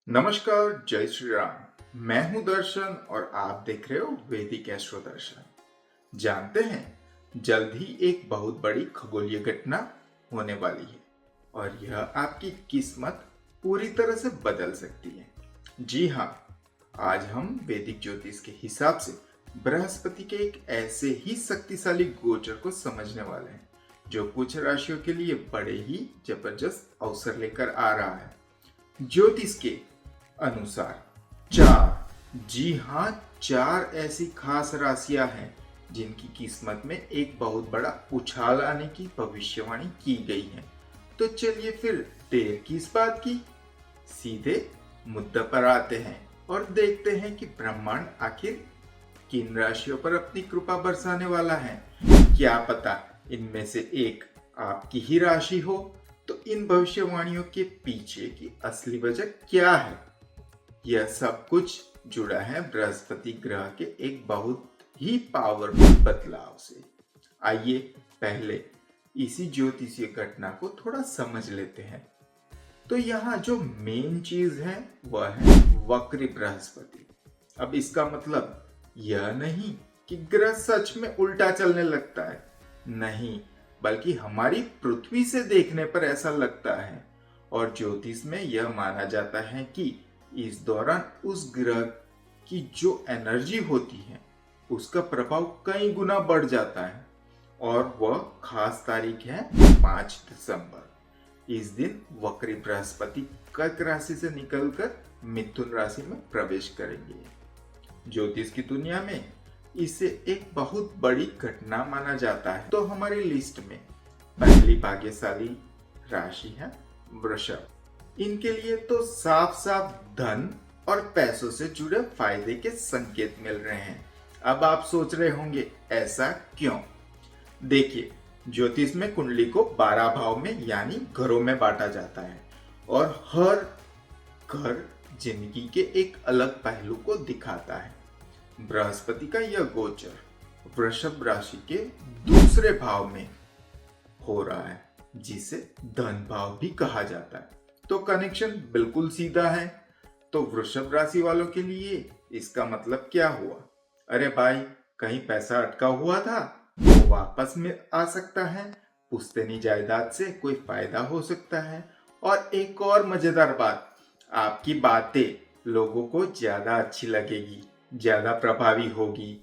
नमस्कार, जय श्री राम। मैं हूं दर्शन और आप देख रहे हो वैदिक एस्ट्रो दर्शन। जानते हैं, जल्द ही एक बहुत बड़ी खगोलीय घटना होने वाली है और यह आपकी किस्मत पूरी तरह से बदल सकती है। जी हाँ, आज हम वैदिक ज्योतिष के हिसाब से बृहस्पति के एक ऐसे ही शक्तिशाली गोचर को समझने वाले हैं जो कुछ राशियों के लिए बड़े ही जबरदस्त अवसर लेकर आ रहा है। ज्योतिष के अनुसार जी हाँ, चार ऐसी खास राशियां हैं जिनकी किस्मत में एक बहुत बड़ा उछाल आने की भविष्यवाणी की गई है। तो चलिए फिर देर किस बात की, सीधे मुद्दे पर आते हैं और देखते हैं कि ब्रह्मांड आखिर किन राशियों पर अपनी कृपा बरसाने वाला है। क्या पता इनमें से एक आपकी ही राशि हो। तो इन भविष्यवाणियों के पीछे की असली वजह क्या है? यह सब कुछ जुड़ा है बृहस्पति ग्रह के एक बहुत ही पावरफुल बदलाव से। आइए पहले इसी ज्योतिषीय घटना को थोड़ा समझ लेते हैं। तो यहाँ जो मेन चीज है वह है वक्री बृहस्पति। अब इसका मतलब यह नहीं कि ग्रह सच में उल्टा चलने लगता है, नहीं, बल्कि हमारी पृथ्वी से देखने पर ऐसा लगता है। और ज्योतिष में यह माना जाता है कि इस दौरान उस ग्रह की जो एनर्जी होती है उसका प्रभाव कई गुना बढ़ जाता है। और वह खास तारीख है 5 दिसंबर। इस दिन वक्री बृहस्पति कर्क राशि से निकलकर मिथुन राशि में प्रवेश करेंगे। ज्योतिष की दुनिया में इसे एक बहुत बड़ी घटना माना जाता है। तो हमारी लिस्ट में पहली भाग्यशाली राशि है वृषभ। इनके लिए तो साफ साफ धन और पैसों से जुड़े फायदे के संकेत मिल रहे हैं। अब आप सोच रहे होंगे ऐसा क्यों? देखिए, ज्योतिष में कुंडली को 12 भाव में यानी घरों में बांटा जाता है और हर घर जिंदगी के एक अलग पहलू को दिखाता है। बृहस्पति का यह गोचर वृषभ राशि के दूसरे भाव में हो रहा है, जिसे धन भाव भी कहा जाता है। तो कनेक्शन बिल्कुल सीधा है। तो वृषभ राशि वालों के लिए इसका मतलब क्या हुआ? अरे भाई, कहीं पैसा अटका हुआ था वो वापस में आ सकता है, पुश्तैनी जायदाद से कोई फायदा हो सकता है। और एक और मजेदार बात, आपकी बातें लोगों को ज्यादा अच्छी लगेगी, ज्यादा प्रभावी होगी,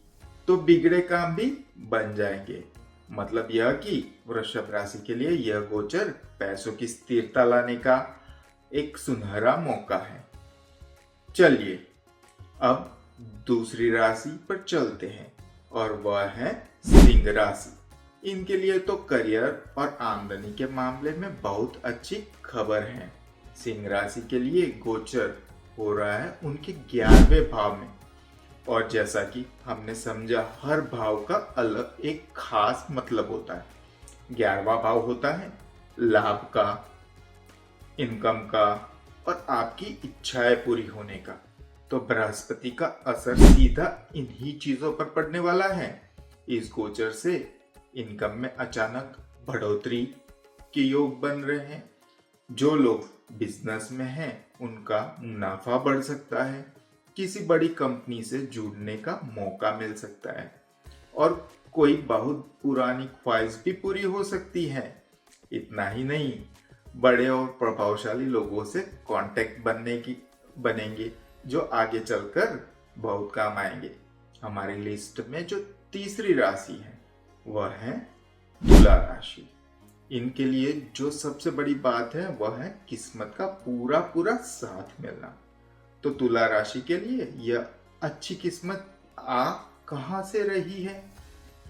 तो बिगड़े काम भी बन जाएंगे। मतलब यह कि वृषभ राशि के लिए यह गोचर पैसों की स्थिरता लाने का एक सुनहरा मौका है। चलिए अब दूसरी राशि पर चलते हैं और वह है सिंह राशि। इनके लिए तो करियर और आमदनी के मामले में बहुत अच्छी खबर है। सिंह राशि के लिए गोचर हो रहा है उनके 11वें भाव में। और जैसा कि हमने समझा, हर भाव का अलग एक खास मतलब होता है। 11वां भाव होता है लाभ का, इनकम का और आपकी इच्छाएं पूरी होने का। तो बृहस्पति का असर सीधा इन्हीं चीजों पर पड़ने वाला है। इस गोचर से इनकम में अचानक बढ़ोतरी के योग बन रहे हैं। जो लोग बिजनेस में हैं उनका मुनाफा बढ़ सकता है, किसी बड़ी कंपनी से जुड़ने का मौका मिल सकता है और कोई बहुत पुरानी ख्वाहिश भी पूरी हो सकती है। इतना ही नहीं, बड़े और प्रभावशाली लोगों से कांटेक्ट बनेंगे जो आगे चलकर बहुत काम आएंगे। हमारी लिस्ट में जो तीसरी राशि है वह है तुला राशि। इनके लिए जो सबसे बड़ी बात है वह है किस्मत का पूरा पूरा साथ मिलना। तो तुला राशि के लिए यह अच्छी किस्मत आ कहां से रही है?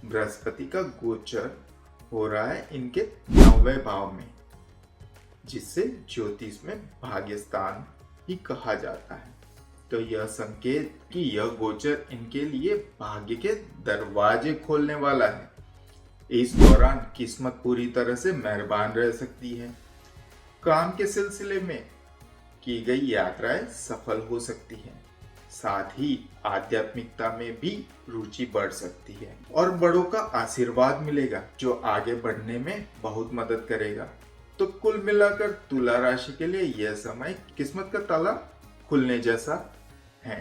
बृहस्पति का गोचर हो रहा है इनके 9वें भाव में, जिससे ज्योतिष में भाग्यस्थान ही कहा जाता है। तो यह संकेत कि यह गोचर इनके लिए भाग्य के दरवाजे खोलने वाला है। इस दौरान किस्मत पूरी तरह से मेहरबान रह सकती है। काम के सिलसिले में की गई यात्राएं सफल हो सकती हैं। साथ ही आध्यात्मिकता में भी रुचि बढ़ सकती है और बड़ों का आशीर्वाद मिलेगा जो आगे बढ़ने में बहुत मदद करेगा। तो कुल मिलाकर तुला राशि के लिए यह समय किस्मत का ताला खुलने जैसा है।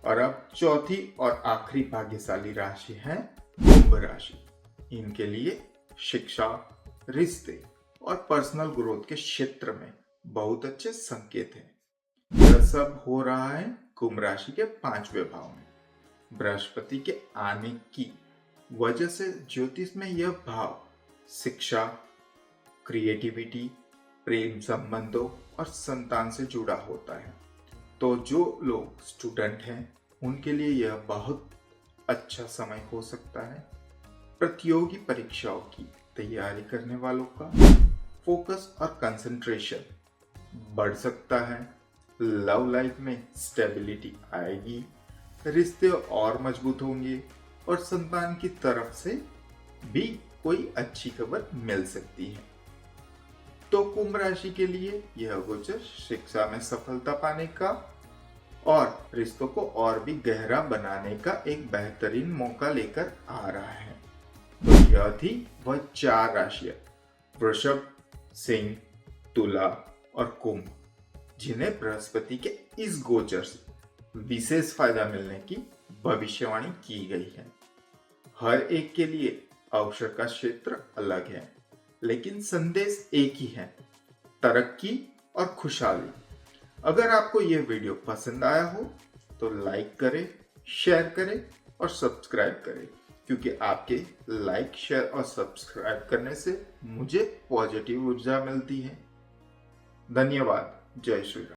और अब चौथी और आखिरी भाग्यशाली राशि है कुंभ राशि। इनके लिए शिक्षा, रिश्ते और पर्सनल ग्रोथ के क्षेत्र में बहुत अच्छे संकेत हैं। यह सब हो रहा है कुंभ राशि के 5वें भाव में। बृहस्पति के आने की वजह से ज्योतिष में यह भाव शिक्षा, क्रिएटिविटी, प्रेम संबंधों और संतान से जुड़ा होता है। तो जो लोग स्टूडेंट हैं उनके लिए यह बहुत अच्छा समय हो सकता है। प्रतियोगी परीक्षाओं की तैयारी करने वालों का फोकस और कंसंट्रेशन बढ़ सकता है। लव लाइफ में स्टेबिलिटी आएगी, रिश्ते और मजबूत होंगे और संतान की तरफ से भी कोई अच्छी खबर मिल सकती है। तो कुंभ राशि के लिए यह गोचर शिक्षा में सफलता पाने का और रिश्तों को और भी गहरा बनाने का एक बेहतरीन मौका लेकर आ रहा है। तो यह थी वह 4 राशियां वृषभ, सिंह, तुला और कुंभ, जिन्हें बृहस्पति के इस गोचर से विशेष फायदा मिलने की भविष्यवाणी की गई है। हर एक के लिए अवसर का क्षेत्र अलग है, लेकिन संदेश एक ही है, तरक्की और खुशहाली। अगर आपको यह वीडियो पसंद आया हो तो लाइक करें, शेयर करें और सब्सक्राइब करें, क्योंकि आपके लाइक, शेयर और सब्सक्राइब करने से मुझे पॉजिटिव ऊर्जा मिलती है। धन्यवाद। जय श्री राम।